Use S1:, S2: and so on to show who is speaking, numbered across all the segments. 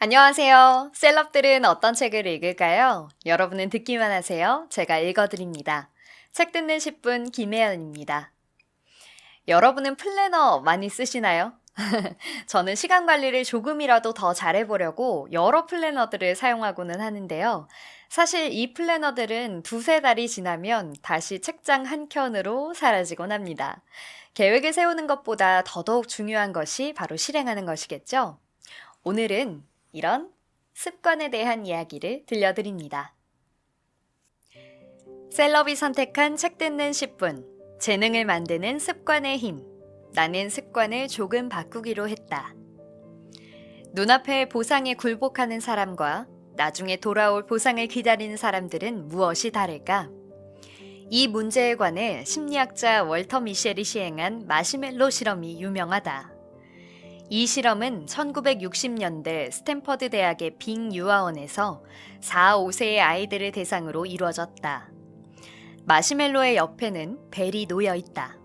S1: 안녕하세요. 셀럽들은 어떤 책을 읽을까요? 여러분은 듣기만 하세요. 제가 읽어드립니다. 책 듣는 10분 김혜연입니다. 여러분은 플래너 많이 쓰시나요? 저는 시간 관리를 조금이라도 더 잘해보려고 여러 플래너들을 사용하고는 하는데요. 사실 이 플래너들은 두세 달이 지나면 다시 책장 한 켠으로 사라지곤 합니다. 계획을 세우는 것보다 더더욱 중요한 것이 바로 실행하는 것이겠죠? 오늘은 이런 습관에 대한 이야기를 들려드립니다. 셀럽이 선택한 책 듣는 10분. 재능을 만드는 습관의 힘. 나는 습관을 조금 바꾸기로 했다. 눈앞에 보상에 굴복하는 사람과 나중에 돌아올 보상을 기다리는 사람들은 무엇이 다를까? 이 문제에 관해 심리학자 월터 미셸이 시행한 마시멜로 실험이 유명하다. 이 실험은 1960년대 스탠퍼드 대학의 빙 유아원에서 4, 5세의 아이들을 대상으로 이루어졌다. 마시멜로의 옆에는 벨이 놓여 있다.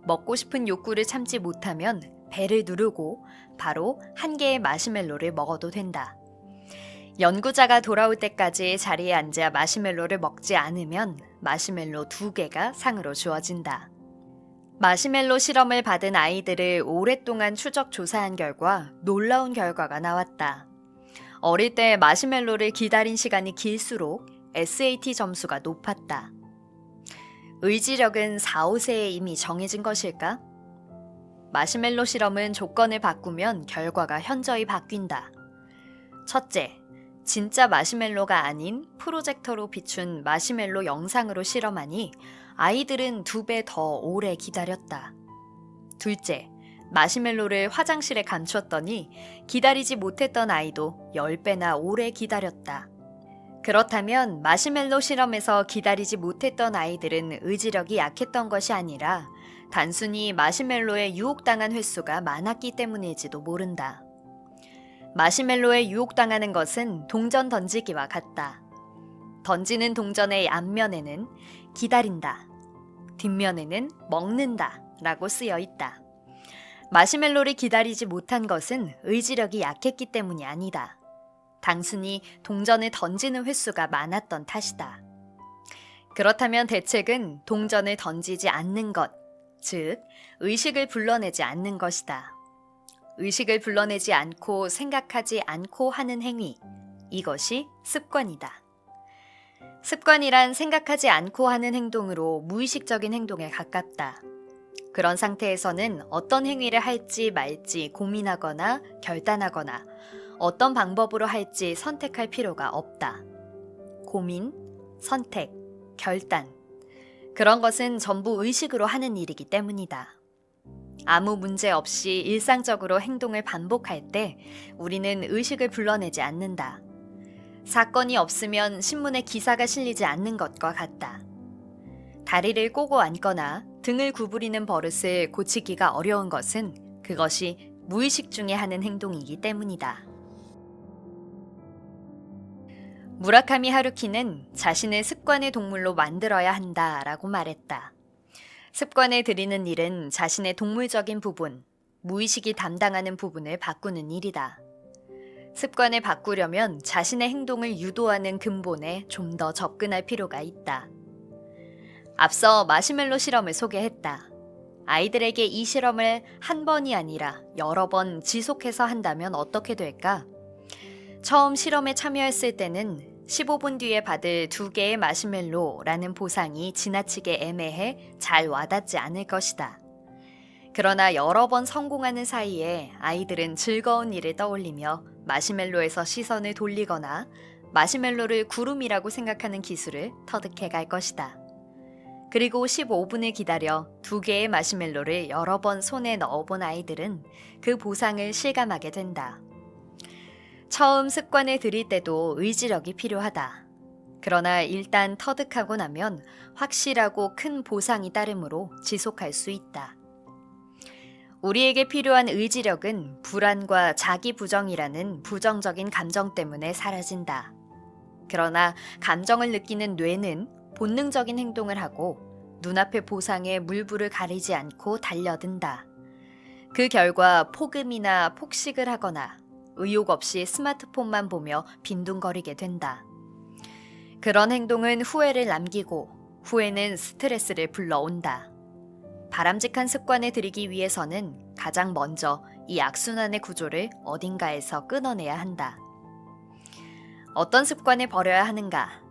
S1: 먹고 싶은 욕구를 참지 못하면 벨을 누르고 바로 한 개의 마시멜로를 먹어도 된다. 연구자가 돌아올 때까지 자리에 앉아 마시멜로를 먹지 않으면 마시멜로 2개가 상으로 주어진다. 마시멜로 실험을 받은 아이들을 오랫동안 추적 조사한 결과 놀라운 결과가 나왔다. 어릴 때 마시멜로를 기다린 시간이 길수록 SAT 점수가 높았다. 의지력은 4, 5세에 이미 정해진 것일까? 마시멜로 실험은 조건을 바꾸면 결과가 현저히 바뀐다. 첫째, 진짜 마시멜로가 아닌 프로젝터로 비춘 마시멜로 영상으로 실험하니 아이들은 2배 더 오래 기다렸다. 둘째, 마시멜로를 화장실에 감췄더니 기다리지 못했던 아이도 10배나 오래 기다렸다. 그렇다면 마시멜로 실험에서 기다리지 못했던 아이들은 의지력이 약했던 것이 아니라 단순히 마시멜로에 유혹당한 횟수가 많았기 때문일지도 모른다. 마시멜로에 유혹당하는 것은 동전 던지기와 같다. 던지는 동전의 앞면에는 기다린다, 뒷면에는 먹는다 라고 쓰여 있다. 마시멜로를 기다리지 못한 것은 의지력이 약했기 때문이 아니다. 단순히 동전을 던지는 횟수가 많았던 탓이다. 그렇다면 대책은 동전을 던지지 않는 것, 즉 의식을 불러내지 않는 것이다. 의식을 불러내지 않고 생각하지 않고 하는 행위, 이것이 습관이다. 습관이란 생각하지 않고 하는 행동으로 무의식적인 행동에 가깝다. 그런 상태에서는 어떤 행위를 할지 말지 고민하거나 결단하거나 어떤 방법으로 할지 선택할 필요가 없다. 고민, 선택, 결단. 그런 것은 전부 의식으로 하는 일이기 때문이다. 아무 문제 없이 일상적으로 행동을 반복할 때 우리는 의식을 불러내지 않는다. 사건이 없으면 신문에 기사가 실리지 않는 것과 같다. 다리를 꼬고 앉거나 등을 구부리는 버릇을 고치기가 어려운 것은 그것이 무의식 중에 하는 행동이기 때문이다. 무라카미 하루키는 자신을 습관의 동물로 만들어야 한다라고 말했다. 습관에 들이는 일은 자신의 동물적인 부분, 무의식이 담당하는 부분을 바꾸는 일이다. 습관을 바꾸려면 자신의 행동을 유도하는 근본에 좀 더 접근할 필요가 있다. 앞서 마시멜로 실험을 소개했다. 아이들에게 이 실험을 한 번이 아니라 여러 번 지속해서 한다면 어떻게 될까? 처음 실험에 참여했을 때는 15분 뒤에 받을 2개의 마시멜로라는 보상이 지나치게 애매해 잘 와닿지 않을 것이다. 그러나 여러 번 성공하는 사이에 아이들은 즐거운 일을 떠올리며 마시멜로에서 시선을 돌리거나 마시멜로를 구름이라고 생각하는 기술을 터득해 갈 것이다. 그리고 15분을 기다려 2개의 마시멜로를 여러 번 손에 넣어본 아이들은 그 보상을 실감하게 된다. 처음 습관을 들일 때도 의지력이 필요하다. 그러나 일단 터득하고 나면 확실하고 큰 보상이 따르므로 지속할 수 있다. 우리에게 필요한 의지력은 불안과 자기 부정이라는 부정적인 감정 때문에 사라진다. 그러나 감정을 느끼는 뇌는 본능적인 행동을 하고 눈앞의 보상에 물불을 가리지 않고 달려든다. 그 결과 폭음이나 폭식을 하거나 의욕 없이 스마트폰만 보며 빈둥거리게 된다. 그런 행동은 후회를 남기고 후회는 스트레스를 불러온다. 바람직한 습관에 들이기 위해서는 가장 먼저 이 악순환의 구조를 어딘가에서 끊어내야 한다. 어떤 습관을 버려야 하는가?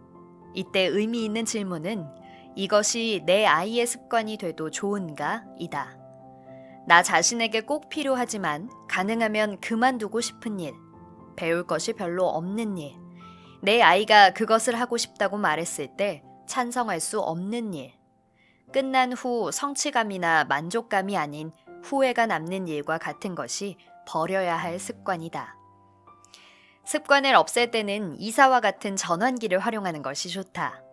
S1: 이때 의미 있는 질문은 이것이 내 아이의 습관이 돼도 좋은가? 이다. 나 자신에게 꼭 필요하지만 가능하면 그만두고 싶은 일, 배울 것이 별로 없는 일, 내 아이가 그것을 하고 싶다고 말했을 때 찬성할 수 없는 일, 끝난 후 성취감이나 만족감이 아닌 후회가 남는 일과 같은 것이 버려야 할 습관이다. 습관을 없앨 때는 이사와 같은 전환기를 활용하는 것이 좋다.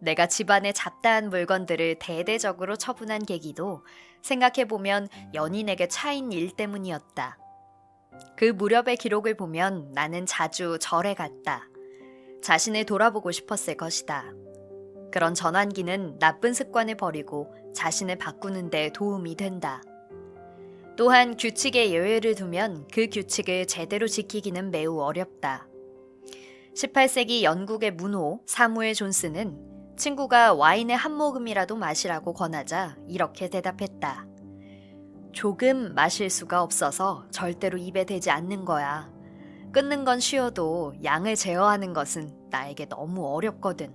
S1: 내가 집안에 잡다한 물건들을 대대적으로 처분한 계기도 생각해보면 연인에게 차인 일 때문이었다. 그 무렵의 기록을 보면 나는 자주 절에 갔다. 자신을 돌아보고 싶었을 것이다. 그런 전환기는 나쁜 습관을 버리고 자신을 바꾸는 데 도움이 된다. 또한 규칙에 예외를 두면 그 규칙을 제대로 지키기는 매우 어렵다. 18세기 영국의 문호 사무엘 존스는 친구가 와인의 한 모금이라도 마시라고 권하자 이렇게 대답했다. 조금 마실 수가 없어서 절대로 입에 대지 않는 거야. 끊는 건 쉬워도 양을 제어하는 것은 나에게 너무 어렵거든.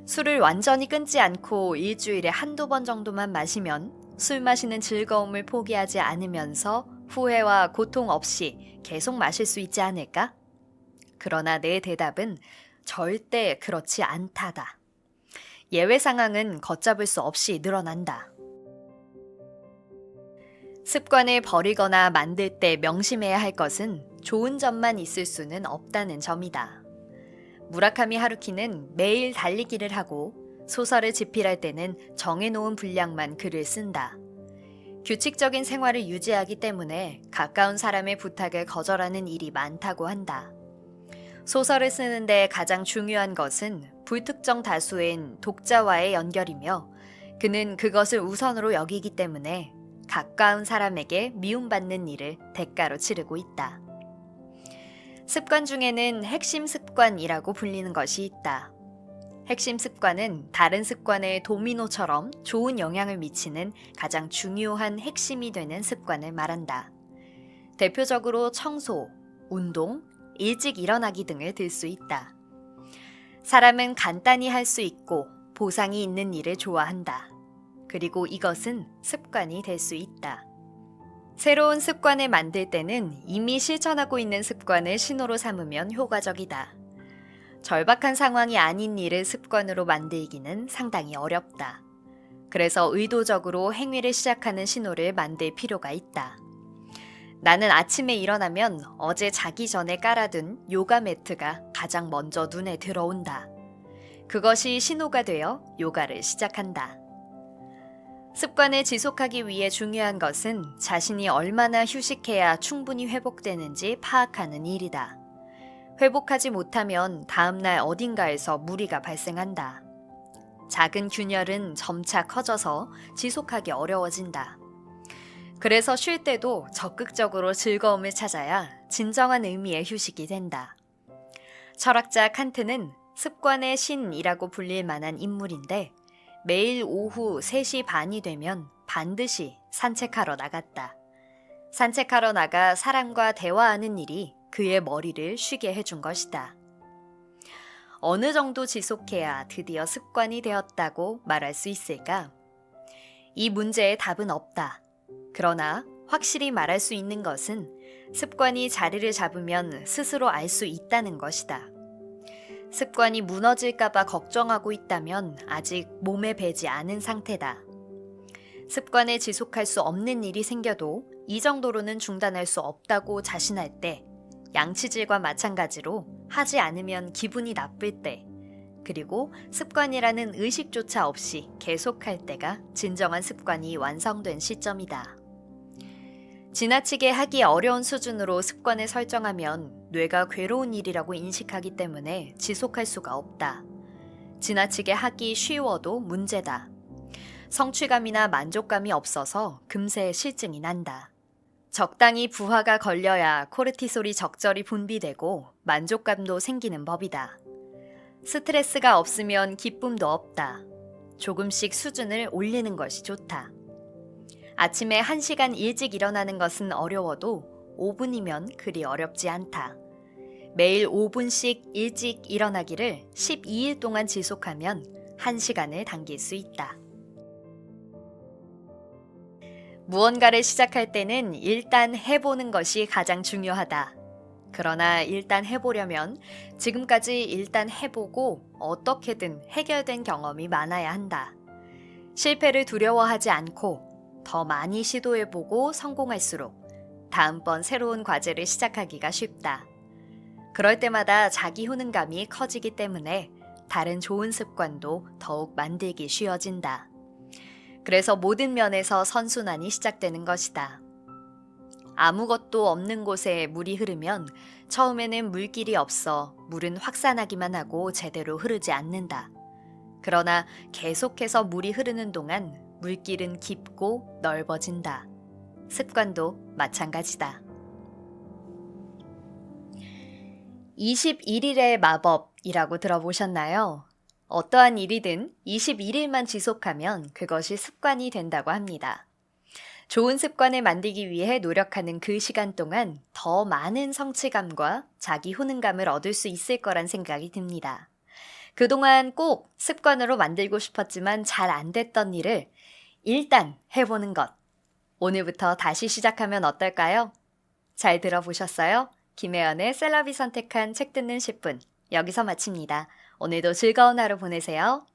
S1: 술을 완전히 끊지 않고 일주일에 한두 번 정도만 마시면 술 마시는 즐거움을 포기하지 않으면서 후회와 고통 없이 계속 마실 수 있지 않을까? 그러나 내 대답은 절대 그렇지 않다다. 예외 상황은 걷잡을 수 없이 늘어난다. 습관을 버리거나 만들 때 명심해야 할 것은 좋은 점만 있을 수는 없다는 점이다. 무라카미 하루키는 매일 달리기를 하고 소설을 집필할 때는 정해놓은 분량만 글을 쓴다. 규칙적인 생활을 유지하기 때문에 가까운 사람의 부탁을 거절하는 일이 많다고 한다. 소설을 쓰는데 가장 중요한 것은 불특정 다수인 독자와의 연결이며 그는 그것을 우선으로 여기기 때문에 가까운 사람에게 미움받는 일을 대가로 치르고 있다. 습관 중에는 핵심 습관이라고 불리는 것이 있다. 핵심 습관은 다른 습관에 도미노처럼 좋은 영향을 미치는 가장 중요한 핵심이 되는 습관을 말한다. 대표적으로 청소, 운동, 일찍 일어나기 등을 들 수 있다. 사람은 간단히 할 수 있고 보상이 있는 일을 좋아한다. 그리고 이것은 습관이 될 수 있다. 새로운 습관을 만들 때는 이미 실천하고 있는 습관을 신호로 삼으면 효과적이다. 절박한 상황이 아닌 일을 습관으로 만들기는 상당히 어렵다. 그래서 의도적으로 행위를 시작하는 신호를 만들 필요가 있다. 나는 아침에 일어나면 어제 자기 전에 깔아둔 요가 매트가 가장 먼저 눈에 들어온다. 그것이 신호가 되어 요가를 시작한다. 습관을 지속하기 위해 중요한 것은 자신이 얼마나 휴식해야 충분히 회복되는지 파악하는 일이다. 회복하지 못하면 다음날 어딘가에서 무리가 발생한다. 작은 균열은 점차 커져서 지속하기 어려워진다. 그래서 쉴 때도 적극적으로 즐거움을 찾아야 진정한 의미의 휴식이 된다. 철학자 칸트는 습관의 신이라고 불릴 만한 인물인데 매일 오후 3시 반이 되면 반드시 산책하러 나갔다. 산책하러 나가 사람과 대화하는 일이 그의 머리를 쉬게 해준 것이다. 어느 정도 지속해야 드디어 습관이 되었다고 말할 수 있을까? 이 문제의 답은 없다. 그러나 확실히 말할 수 있는 것은 습관이 자리를 잡으면 스스로 알 수 있다는 것이다. 습관이 무너질까봐 걱정하고 있다면 아직 몸에 배지 않은 상태다. 습관을 지속할 수 없는 일이 생겨도 이 정도로는 중단할 수 없다고 자신할 때, 양치질과 마찬가지로 하지 않으면 기분이 나쁠 때, 그리고 습관이라는 의식조차 없이 계속할 때가 진정한 습관이 완성된 시점이다. 지나치게 하기 어려운 수준으로 습관을 설정하면 뇌가 괴로운 일이라고 인식하기 때문에 지속할 수가 없다. 지나치게 하기 쉬워도 문제다. 성취감이나 만족감이 없어서 금세 실증이 난다. 적당히 부하가 걸려야 코르티솔이 적절히 분비되고 만족감도 생기는 법이다. 스트레스가 없으면 기쁨도 없다. 조금씩 수준을 올리는 것이 좋다. 아침에 1시간 일찍 일어나는 것은 어려워도 5분이면 그리 어렵지 않다. 매일 5분씩 일찍 일어나기를 12일 동안 지속하면 1시간을 당길 수 있다. 무언가를 시작할 때는 일단 해보는 것이 가장 중요하다. 그러나 일단 해보려면 지금까지 일단 해보고 어떻게든 해결된 경험이 많아야 한다. 실패를 두려워하지 않고 더 많이 시도해보고 성공할수록 다음번 새로운 과제를 시작하기가 쉽다. 그럴 때마다 자기 효능감이 커지기 때문에 다른 좋은 습관도 더욱 만들기 쉬워진다. 그래서 모든 면에서 선순환이 시작되는 것이다. 아무것도 없는 곳에 물이 흐르면 처음에는 물길이 없어 물은 확산하기만 하고 제대로 흐르지 않는다. 그러나 계속해서 물이 흐르는 동안 물길은 깊고 넓어진다. 습관도 마찬가지다. 21일의 마법이라고 들어보셨나요? 어떠한 일이든 21일만 지속하면 그것이 습관이 된다고 합니다. 좋은 습관을 만들기 위해 노력하는 그 시간 동안 더 많은 성취감과 자기 효능감을 얻을 수 있을 거란 생각이 듭니다. 그동안 꼭 습관으로 만들고 싶었지만 잘 안 됐던 일을 일단 해보는 것. 오늘부터 다시 시작하면 어떨까요? 잘 들어보셨어요? 김혜연의 셀럽이 선택한 책 듣는 10분. 여기서 마칩니다. 오늘도 즐거운 하루 보내세요.